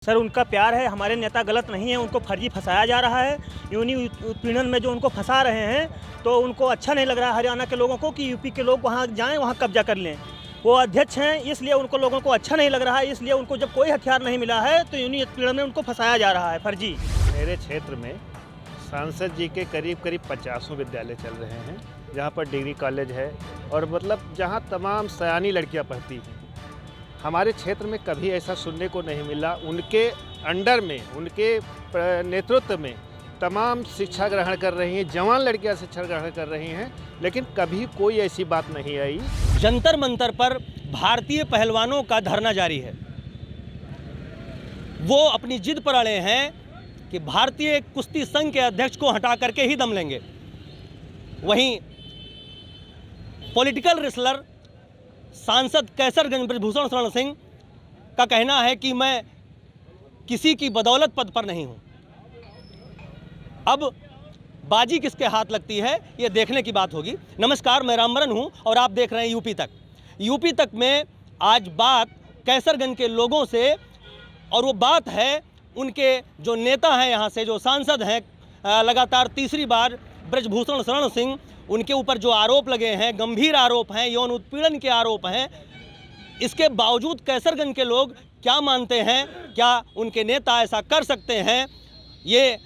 Sir उनका प्यार है, हमारे नेता गलत नहीं है, उनको फर्जी फंसाया जा रहा है। यूनी उत्पीड़न में जो उनको फंसा रहे हैं तो उनको अच्छा नहीं लग रहा है हरियाणा के लोगों को कि यूपी के लोग वहाँ जाएं, वहाँ कब्जा कर लें। वो अध्यक्ष हैं, इसलिए उनको लोगों को अच्छा नहीं लग रहा है, इसलिए उनको जब कोई हथियार नहीं मिला है तो यूनी उत्पीड़न में उनको फंसाया जा रहा है फर्जी। मेरे क्षेत्र में सांसद जी के करीब 50 विद्यालय चल रहे हैं, जहाँ पर डिग्री कॉलेज है और मतलब जहाँ तमाम सयानी लड़कियाँ पढ़ती हैं। हमारे क्षेत्र में कभी ऐसा सुनने को नहीं मिला। उनके अंडर में, उनके नेतृत्व में तमाम शिक्षा ग्रहण कर रही हैं, जवान लड़कियां शिक्षा ग्रहण कर रही हैं, लेकिन कभी कोई ऐसी बात नहीं आई। जंतर मंतर पर भारतीय पहलवानों का धरना जारी है। वो अपनी जिद पर अड़े हैं कि भारतीय कुश्ती संघ के अध्यक्ष को हटा करके ही दम लेंगे। वहीं पॉलिटिकल रेसलर सांसद कैसरगंज ब्रजभूषण शरण सिंह का कहना है कि मैं किसी की बदौलत पद पर नहीं हूं। अब बाजी किसके हाथ लगती है ये देखने की बात होगी। नमस्कार, मैं रामबरन हूं और आप देख रहे हैं यूपी तक। यूपी तक में आज बात कैसरगंज के लोगों से, और वो बात है उनके जो नेता हैं, यहाँ से जो सांसद हैं लगातार तीसरी बार ब्रजभूषण शरण सिंह, उनके ऊपर जो आरोप लगे हैं, गंभीर आरोप हैं, यौन उत्पीड़न के आरोप हैं, इसके बावजूद कैसरगंज के लोग क्या मानते हैं, क्या उनके नेता ऐसा कर सकते हैं, ये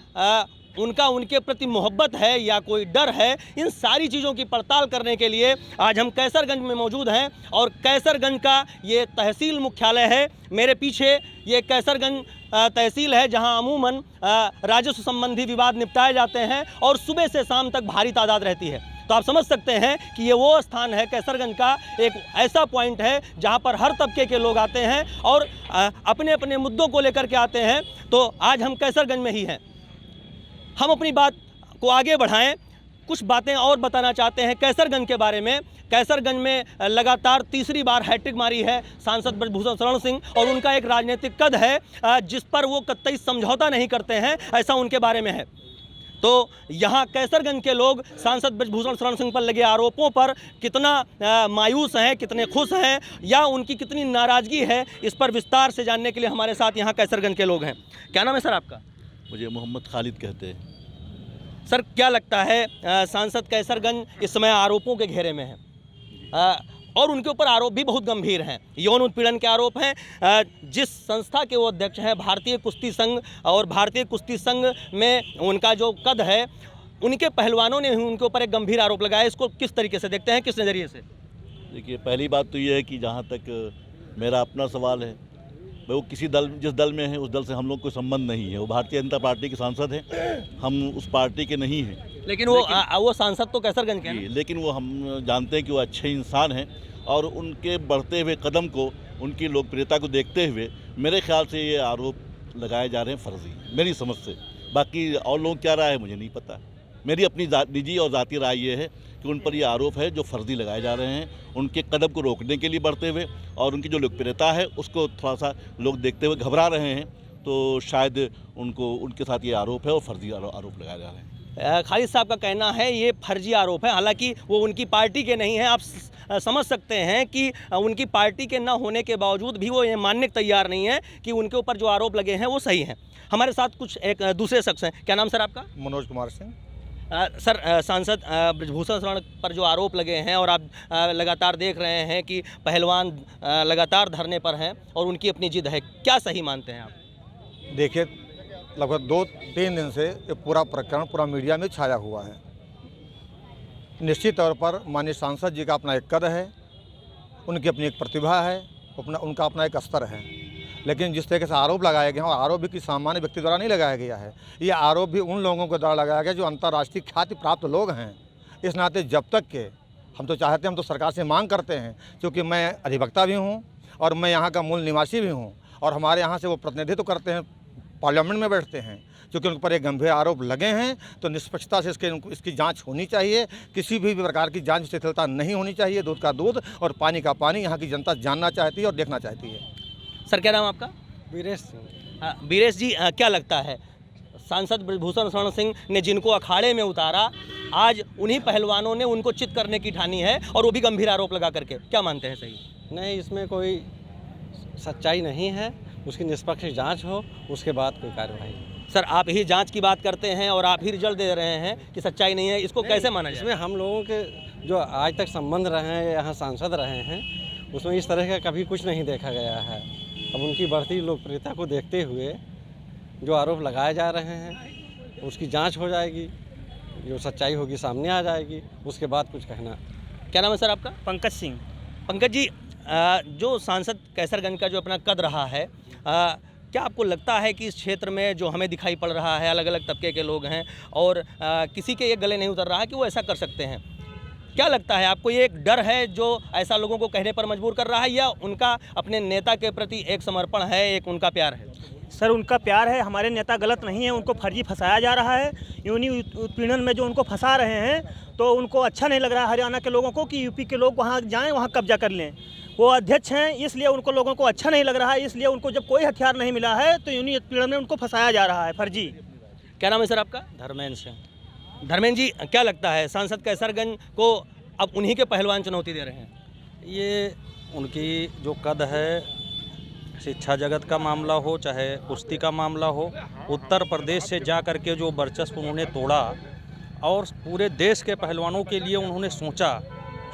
उनका उनके प्रति मोहब्बत है या कोई डर है, इन सारी चीज़ों की पड़ताल करने के लिए आज हम कैसरगंज में मौजूद हैं। और कैसरगंज का ये तहसील मुख्यालय है। मेरे पीछे ये कैसरगंज तहसील है, जहां अमूमन राजस्व संबंधी विवाद निपटाए जाते हैं और सुबह से शाम तक भारी तादाद रहती है। तो आप समझ सकते हैं कि ये वो स्थान है, कैसरगंज का एक ऐसा पॉइंट है जहां पर हर तबके के लोग आते हैं और अपने अपने मुद्दों को लेकर के आते हैं। तो आज हम कैसरगंज में ही हैं। हम अपनी बात को आगे बढ़ाएं, कुछ बातें और बताना चाहते हैं कैसरगंज के बारे में। कैसरगंज में लगातार तीसरी बार हैट्रिक मारी है सांसद ब्रजभूषण शरण सिंह, और उनका एक राजनीतिक कद है जिस पर वो कतई समझौता नहीं करते हैं, ऐसा उनके बारे में है। तो यहाँ कैसरगंज के लोग सांसद ब्रजभूषण शरण सिंह पर लगे आरोपों पर कितना मायूस हैं, कितने खुश हैं, या उनकी कितनी नाराज़गी है, इस पर विस्तार से जानने के लिए हमारे साथ यहाँ कैसरगंज के लोग हैं। क्या नाम है सर आपका? मुझे मोहम्मद खालिद कहते हैं। सर क्या लगता है, सांसद कैसरगंज इस समय आरोपों के घेरे में है और उनके ऊपर आरोप भी बहुत गंभीर हैं, यौन उत्पीड़न के आरोप हैं। जिस संस्था के वो अध्यक्ष हैं, भारतीय कुश्ती संघ, और भारतीय कुश्ती संघ में उनका जो कद है, उनके पहलवानों ने उनके ऊपर एक गंभीर आरोप लगाया। इसको किस तरीके से देखते हैं, किस नज़रिए से? देखिए, पहली बात तो ये है कि जहाँ तक मेरा अपना सवाल है, वो किसी दल, जिस दल में है उस दल से हम लोग कोई संबंध नहीं है। वो भारतीय जनता पार्टी के सांसद हैं, हम उस पार्टी के नहीं हैं। लेकिन वो सांसद तो कैसरगंज के हैं। लेकिन वो हम जानते हैं कि वो अच्छे इंसान हैं, और उनके बढ़ते हुए कदम को, उनकी लोकप्रियता को देखते हुए मेरे ख्याल से ये आरोप लगाए जा रहे हैं फर्जी, मेरी समझ से। बाकी और लोग क्या राय है मुझे नहीं पता। मेरी अपनी निजी और ज़ाती राय ये है कि उन पर ये आरोप है जो फर्जी लगाए जा रहे हैं, उनके कदम को रोकने के लिए बढ़ते हुए, और उनकी जो लोकप्रियता है उसको थोड़ा सा लोग देखते हुए घबरा रहे हैं। तो शायद उनके साथ ये आरोप है और फर्जी आरोप लगाए जा रहे हैं। खालिद साहब का कहना है ये फर्जी आरोप है, हालांकि वो उनकी पार्टी के नहीं हैं। आप समझ सकते हैं कि उनकी पार्टी के न होने के बावजूद भी वो ये मानने को तैयार नहीं है कि उनके ऊपर जो आरोप लगे हैं वो सही हैं। हमारे साथ कुछ एक दूसरे शख्स हैं। क्या नाम सर आपका? मनोज कुमार सिंह। सर सांसद ब्रजभूषण शरण पर जो आरोप लगे हैं, और आप लगातार देख रहे हैं कि पहलवान लगातार धरने पर हैं और उनकी अपनी जिद है, क्या सही मानते हैं आप? देखिए, लगभग 2-3 दिन से ये पूरा प्रकरण पूरा मीडिया में छाया हुआ है। निश्चित तौर पर माननीय सांसद जी का अपना एक कद है, उनकी अपनी एक प्रतिभा है, उनका अपना एक स्तर है। लेकिन जिस तरीके से आरोप लगाए गए हैं, और आरोप भी किसी सामान्य व्यक्ति द्वारा नहीं लगाया गया है, ये आरोप भी उन लोगों के द्वारा लगाया गया जो अंतर्राष्ट्रीय ख्याति प्राप्त लोग हैं। इस नाते जब तक के हम तो चाहते हैं, हम तो सरकार से मांग करते हैं, क्योंकि मैं अधिवक्ता भी हूँ और मैं यहाँ का मूल निवासी भी हूँ, और हमारे यहाँ से वो प्रतिनिधित्व करते हैं, पार्लियामेंट में बैठते हैं। क्योंकि उन पर एक गंभीर आरोप लगे हैं, तो निष्पक्षता से इसकी जांच होनी चाहिए। किसी भी प्रकार की जांच शिथिलता नहीं होनी चाहिए। दूध का दूध और पानी का पानी यहाँ की जनता जानना चाहती है और देखना चाहती है। सर क्या नाम आपका? वीरेश सिंह। वीरेश जी, क्या लगता है, सांसद ब्रजभूषण शरण सिंह ने जिनको अखाड़े में उतारा, आज उन्हीं पहलवानों ने उनको चित करने की ठानी है, और वो भी गंभीर आरोप लगा करके, क्या मानते हैं सही? नहीं, इसमें कोई सच्चाई नहीं है। उसकी निष्पक्ष जांच हो, उसके बाद कोई कार्रवाई। सर, आप ही जांच की बात करते हैं और आप ही रिजल्ट दे रहे हैं कि सच्चाई नहीं है, इसको कैसे माना जाए? इसमें हम लोगों के जो आज तक संबंध रहे हैं, यहाँ सांसद रहे हैं, उसमें इस तरह का कभी कुछ नहीं देखा गया है। अब उनकी बढ़ती लोकप्रियता को देखते हुए जो आरोप लगाए जा रहे हैं उसकी जांच हो जाएगी, जो सच्चाई होगी सामने आ जाएगी, उसके बाद कुछ कहना। क्या नाम है सर आपका? पंकज सिंह। पंकज जी, जो सांसद कैसरगंज का जो अपना कद रहा है, क्या आपको लगता है कि इस क्षेत्र में जो हमें दिखाई पड़ रहा है, अलग अलग तबके के लोग हैं और किसी के ये गले नहीं उतर रहा है कि वो ऐसा कर सकते हैं? क्या लगता है आपको, ये एक डर है जो ऐसा लोगों को कहने पर मजबूर कर रहा है, या उनका अपने नेता के प्रति एक समर्पण है, एक उनका प्यार है? सर, उनका प्यार है, हमारे नेता गलत नहीं है, उनको फर्जी फंसाया जा रहा है। यूनी उत्पीड़न में जो उनको फंसा रहे हैं, तो उनको अच्छा नहीं लग रहा है हरियाणा के लोगों को कि यूपी के लोग वहाँ जाएं, वहाँ कब्जा कर लें। वो अध्यक्ष हैं, इसलिए उनको लोगों को अच्छा नहीं लग रहा है, इसलिए उनको जब कोई हथियार नहीं मिला है तो यूनी उत्पीड़न में उनको फंसाया जा रहा है फर्जी। क्या नाम है सर आपका? धर्मेंद्र सिंह। धर्मेंद्र जी, क्या लगता है सांसद कैसरगंज को अब उन्हीं के पहलवान चुनौती दे रहे हैं? ये उनकी जो कद है, शिक्षा जगत का मामला हो चाहे कुश्ती का मामला हो, उत्तर प्रदेश से जा कर के जो वर्चस्व उन्होंने तोड़ा और पूरे देश के पहलवानों के लिए उन्होंने सोचा।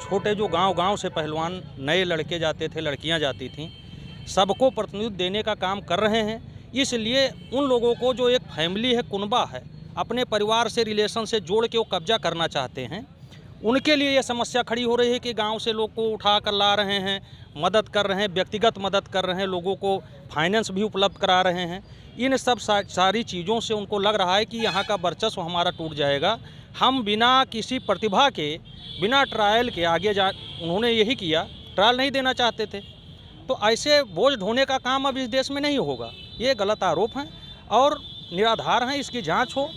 छोटे जो गांव-गांव से पहलवान नए लड़के जाते थे, लड़कियां जाती थीं, सबको प्रतिनिधित्व देने का काम कर रहे हैं। इसलिए उन लोगों को जो एक फैमिली है, कुनबा है, अपने परिवार से रिलेशन से जोड़ के वो कब्जा करना चाहते हैं, उनके लिए ये समस्या खड़ी हो रही है कि गांव से लोग को उठा कर ला रहे हैं, मदद कर रहे हैं, व्यक्तिगत मदद कर रहे हैं, लोगों को फाइनेंस भी उपलब्ध करा रहे हैं। इन सब सारी चीज़ों से उनको लग रहा है कि यहाँ का वर्चस्व हमारा टूट जाएगा। हम बिना किसी प्रतिभा के, बिना ट्रायल के आगे जा, उन्होंने यही किया, ट्रायल नहीं देना चाहते थे। तो ऐसे बोझ ढोने का काम अब इस देश में नहीं होगा। ये गलत आरोप हैं और निराधार हैं, इसकी जांच हो।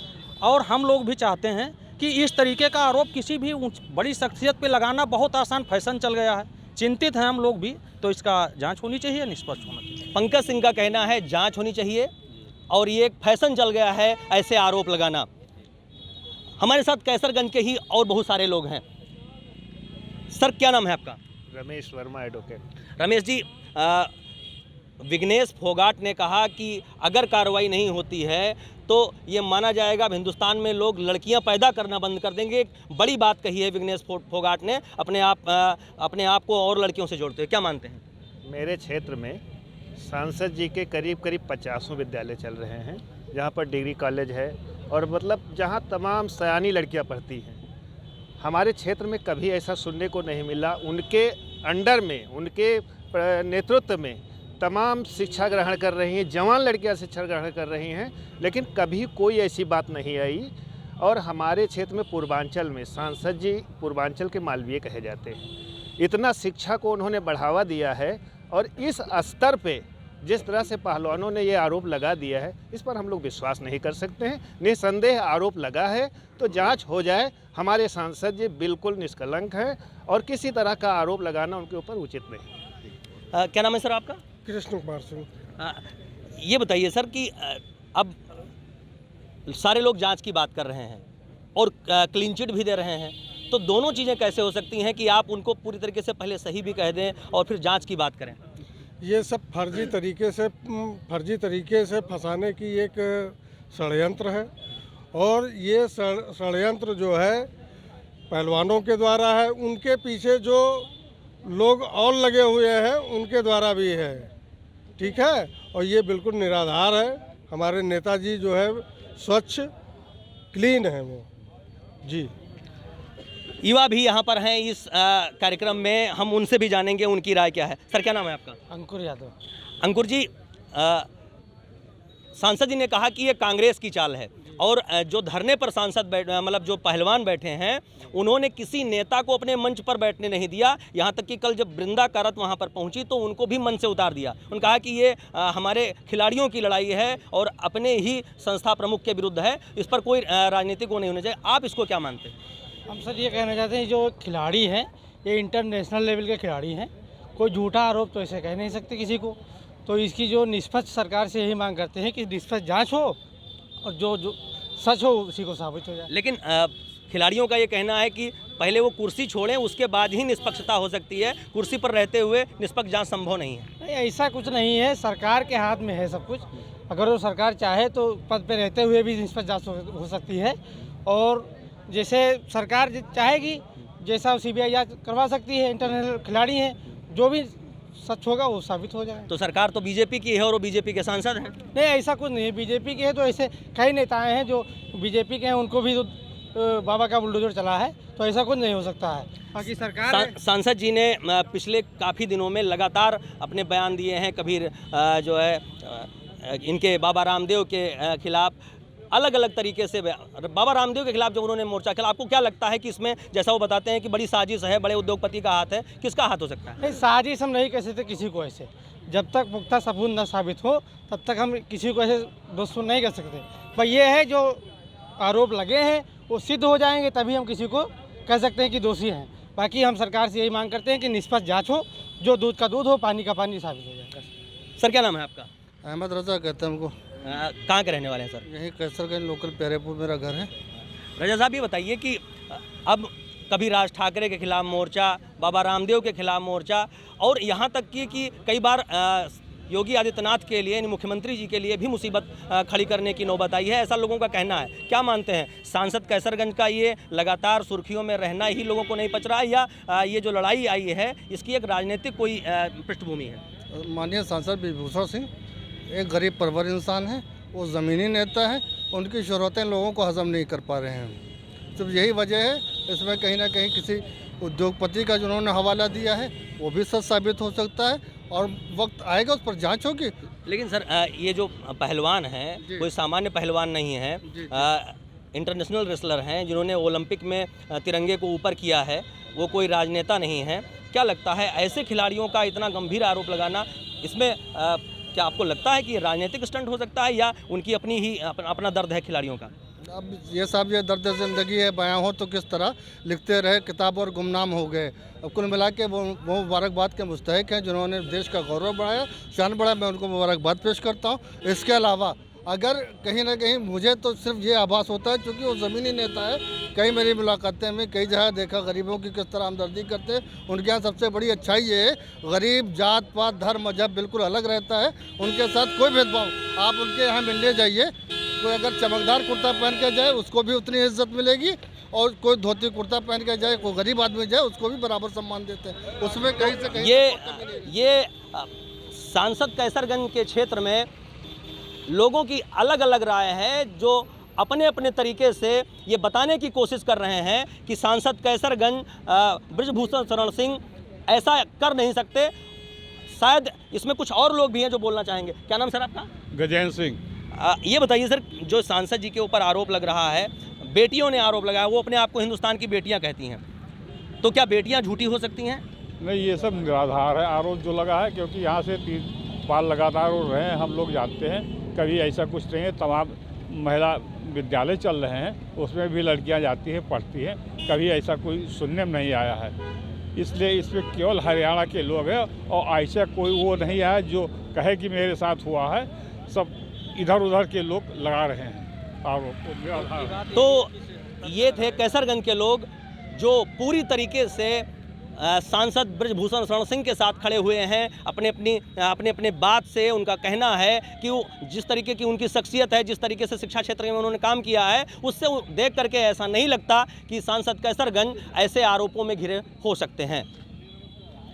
और हम लोग भी चाहते हैं कि इस तरीके का आरोप किसी भी बड़ी शख्सियत पे लगाना बहुत आसान फैशन चल गया है। चिंतित हैं हम लोग भी, तो इसका जांच होनी चाहिए, निष्पक्ष होना चाहिए। पंकज सिंह का कहना है जांच होनी चाहिए और ये एक फैशन चल गया है ऐसे आरोप लगाना। हमारे साथ कैसरगंज के ही और बहुत सारे लोग हैं। सर, क्या नाम है आपका? रमेश वर्मा, एडवोकेट। रमेश जी, विघ्नेश फोगाट ने कहा कि अगर कार्रवाई नहीं होती है तो ये माना जाएगा हिंदुस्तान में लोग लड़कियां पैदा करना बंद कर देंगे। एक बड़ी बात कही है विघ्नेश फोगाट ने, अपने आप को और लड़कियों से जोड़ते हुए। क्या मानते हैं? मेरे क्षेत्र में सांसद जी के करीब 50 विद्यालय चल रहे हैं, जहाँ पर डिग्री कॉलेज है और मतलब जहाँ तमाम सयानी लड़कियाँ पढ़ती हैं। हमारे क्षेत्र में कभी ऐसा सुनने को नहीं मिला। उनके अंडर में, उनके नेतृत्व में तमाम शिक्षा ग्रहण कर रही हैं, जवान लड़कियां शिक्षा ग्रहण कर रही हैं, लेकिन कभी कोई ऐसी बात नहीं आई। और हमारे क्षेत्र में पूर्वांचल में सांसद जी पूर्वांचल के मालवीय कहे जाते हैं। इतना शिक्षा को उन्होंने बढ़ावा दिया है और इस स्तर पे जिस तरह से पहलवानों ने ये आरोप लगा दिया है, इस पर हम लोग विश्वास नहीं कर सकते हैं। निसंदेह आरोप लगा है तो जांच हो जाए। हमारे सांसद जी बिल्कुल निष्कलंक हैं और किसी तरह का आरोप लगाना उनके ऊपर उचित नहीं। क्या नाम है सर आपका? कृष्ण कुमार सिंह। ये बताइए सर कि अब सारे लोग जांच की बात कर रहे हैं और क्लीन चिट भी दे रहे हैं, तो दोनों चीज़ें कैसे हो सकती हैं कि आप उनको पूरी तरीके से पहले सही भी कह दें और फिर जांच की बात करें? ये सब फर्जी तरीके से फंसाने की एक षड्यंत्र है और ये षड्यंत्र जो है पहलवानों के द्वारा है, उनके पीछे जो लोग और लगे हुए हैं उनके द्वारा भी है, ठीक है। और ये बिल्कुल निराधार है। हमारे नेताजी जो है स्वच्छ क्लीन है वो जी। युवा भी यहाँ पर हैं इस कार्यक्रम में, हम उनसे भी जानेंगे उनकी राय क्या है। सर, क्या नाम है आपका? अंकुर यादव। अंकुर जी, सांसद जी ने कहा कि ये कांग्रेस की चाल है और जो धरने पर सांसद मतलब जो पहलवान बैठे हैं, उन्होंने किसी नेता को अपने मंच पर बैठने नहीं दिया। यहाँ तक कि कल जब वृंदा कारत वहाँ पर पहुँची तो उनको भी मंच से उतार दिया। उन्होंने कहा कि ये हमारे खिलाड़ियों की लड़ाई है और अपने ही संस्था प्रमुख के विरुद्ध है, इस पर कोई राजनीतिक वो नहीं होना चाहिए। आप इसको क्या मानते हैं? हम सर ये कहना चाहते हैं, जो खिलाड़ी हैं ये इंटरनेशनल लेवल के खिलाड़ी हैं, कोई झूठा आरोप तो ऐसे कह नहीं सकते किसी को। तो इसकी जो निष्पक्ष सरकार से यही मांग करते हैं कि निष्पक्ष जांच हो और जो सच हो उसी को साबित हो जाए। लेकिन खिलाड़ियों का ये कहना है कि पहले वो कुर्सी छोड़ें, उसके बाद ही निष्पक्षता हो सकती है, कुर्सी पर रहते हुए निष्पक्ष जांच संभव नहीं है। नहीं, ऐसा कुछ नहीं है, सरकार के हाथ में है सब कुछ। अगर वो सरकार चाहे तो पद पे रहते हुए भी निष्पक्ष जांच हो सकती है, और जैसे सरकार चाहेगी जैसा CBI जांच करवा सकती है। इंटरनेशनल खिलाड़ी हैं, जो भी सच होगा वो साबित हो जाए। तो सरकार तो बीजेपी की है और वो बीजेपी के सांसद हैं। नहीं, ऐसा कुछ नहीं है। बीजेपी के हैं तो ऐसे कई नेताएं हैं जो बीजेपी के हैं, उनको भी तो बाबा का बुलडोजर चला है, तो ऐसा कुछ नहीं हो सकता है। बाकी सरकार सांसद जी ने पिछले काफ़ी दिनों में लगातार अपने बयान दिए हैं, कभी जो है इनके बाबा रामदेव के खिलाफ अलग अलग तरीके से बाबा रामदेव के खिलाफ जब उन्होंने मोर्चा खेला। आपको क्या लगता है कि इसमें, जैसा वो बताते हैं कि बड़ी साजिश है, बड़े उद्योगपति का हाथ है, किसका हाथ हो सकता है? नहीं, साजिश हम नहीं कह सकते किसी को ऐसे। जब तक पुख्ता सबूत न साबित हो तब तक हम किसी को ऐसे दोस्तों नहीं कर सकते। पर ये है जो आरोप लगे हैं वो सिद्ध हो जाएंगे तभी हम किसी को कह सकते हैं कि दोषी हैं। बाकी हम सरकार से यही मांग करते हैं कि निष्पक्ष जांच हो, जो दूध का दूध हो, पानी का पानी साबित हो जाए। सर क्या नाम है आपका? अहमद रजा कहते हैं हमको। कहाँ के रहने वाले हैं सर? यहीं कैसरगंज लोकल प्यारेपुर मेरा घर है। रजा साहब ये बताइए कि अब कभी राज ठाकरे के खिलाफ मोर्चा, बाबा रामदेव के खिलाफ मोर्चा, और यहाँ तक कि कई बार योगी आदित्यनाथ के लिए, मुख्यमंत्री जी के लिए भी मुसीबत खड़ी करने की नौबत आई है, ऐसा लोगों का कहना है। क्या मानते हैं, सांसद कैसरगंज का ये लगातार सुर्खियों में रहना ही लोगों को नहीं पच रहा है, या ये जो लड़ाई आई है इसकी एक राजनीतिक कोई पृष्ठभूमि है? माननीय सांसद ब्रजभूषण सिंह एक गरीब परवर इंसान है, वो ज़मीनी नेता है, उनकी शरोतें लोगों को हजम नहीं कर पा रहे हैं। सिर्फ यही वजह है। इसमें कहीं ना कहीं किसी उद्योगपति का जिन्होंने हवाला दिया है वो भी सच साबित हो सकता है, और वक्त आएगा उस पर जांच होगी। लेकिन सर ये जो पहलवान हैं कोई सामान्य पहलवान नहीं है, इंटरनेशनल रेसलर हैं जिन्होंने ओलंपिक में तिरंगे को ऊपर किया है, वो कोई राजनेता नहीं है। क्या लगता है ऐसे खिलाड़ियों का इतना गंभीर आरोप लगाना, इसमें क्या आपको लगता है कि ये राजनीतिक स्टंट हो सकता है, या उनकी अपनी ही अपना दर्द है खिलाड़ियों का? अब ये साहब, ये दर्द ज़िंदगी है, बयां हो तो किस तरह लिखते रहे किताब और गुमनाम हो गए। अब कुल मिला के वो मुबारकबाद के मुस्तहिक हैं जिन्होंने देश का गौरव बढ़ाया, शान बढ़ाया। मैं उनको मुबारकबाद पेश करता हूँ। इसके अलावा अगर कहीं ना कहीं मुझे तो सिर्फ ये आभास होता है, क्योंकि वो ज़मीनी नेता है। कई मेरी मुलाकातें में कई जगह देखा गरीबों की किस तरह हमदर्दी करते हैं। उनके यहाँ सबसे बड़ी अच्छाई ये है, गरीब जात पात धर्म मजहब बिल्कुल अलग रहता है, उनके साथ कोई भेदभाव। आप उनके यहाँ मिलने जाइए, कोई अगर चमकदार कुर्ता पहन के जाए उसको भी उतनी इज्जत मिलेगी, और कोई धोती कुर्ता पहन के जाए, कोई गरीब आदमी जाए उसको भी बराबर सम्मान देते हैं। उसमें कहीं से कहीं ये सांसद कैसरगंज के क्षेत्र में लोगों की अलग अलग राय है, जो अपने अपने तरीके से ये बताने की कोशिश कर रहे हैं कि सांसद कैसरगंज ब्रजभूषण शरण सिंह ऐसा कर नहीं सकते। शायद इसमें कुछ और लोग भी हैं जो बोलना चाहेंगे। क्या नाम सर आपका? गजेंद्र सिंह। ये बताइए सर, जो सांसद जी के ऊपर आरोप लग रहा है, बेटियों ने आरोप लगाया, वो अपने आप को हिंदुस्तान की बेटियां कहती हैं, तो क्या बेटियां झूठी हो सकती हैं? नहीं, ये सब निराधार है आरोप जो लगा है, क्योंकि यहाँ से 3 साल लगातार वो रहे हैं, हम लोग जानते हैं। कभी ऐसा कुछ नहीं है। तमाम महिला विद्यालय चल रहे हैं, उसमें भी लड़कियाँ जाती हैं, पढ़ती हैं, कभी ऐसा कोई सुनने में नहीं आया है। इसलिए इसमें केवल हरियाणा के लोग हैं, और ऐसा कोई वो नहीं आया जो कहे कि मेरे साथ हुआ है। सब इधर उधर के लोग लगा रहे हैं आरोप। तो ये थे कैसरगंज के लोग जो पूरी तरीके से सांसद ब्रजभूषण शरण सिंह के साथ खड़े हुए हैं। अपने बात से उनका कहना है कि वो जिस तरीके की उनकी शख्सियत है, जिस तरीके से शिक्षा क्षेत्र में उन्होंने काम किया है, उससे देख करके ऐसा नहीं लगता कि सांसद कैसरगंज ऐसे आरोपों में घिरे हो सकते हैं।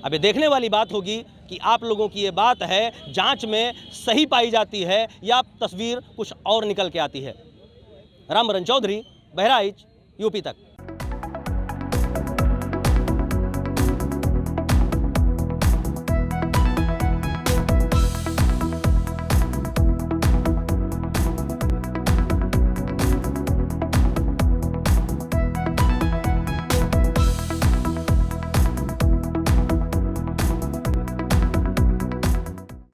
अब ये देखने वाली बात होगी कि आप लोगों की ये बात है जांच में सही पाई जाती है या तस्वीर कुछ और निकल के आती है। रामबरन चौधरी, बहराइच, यूपी तक।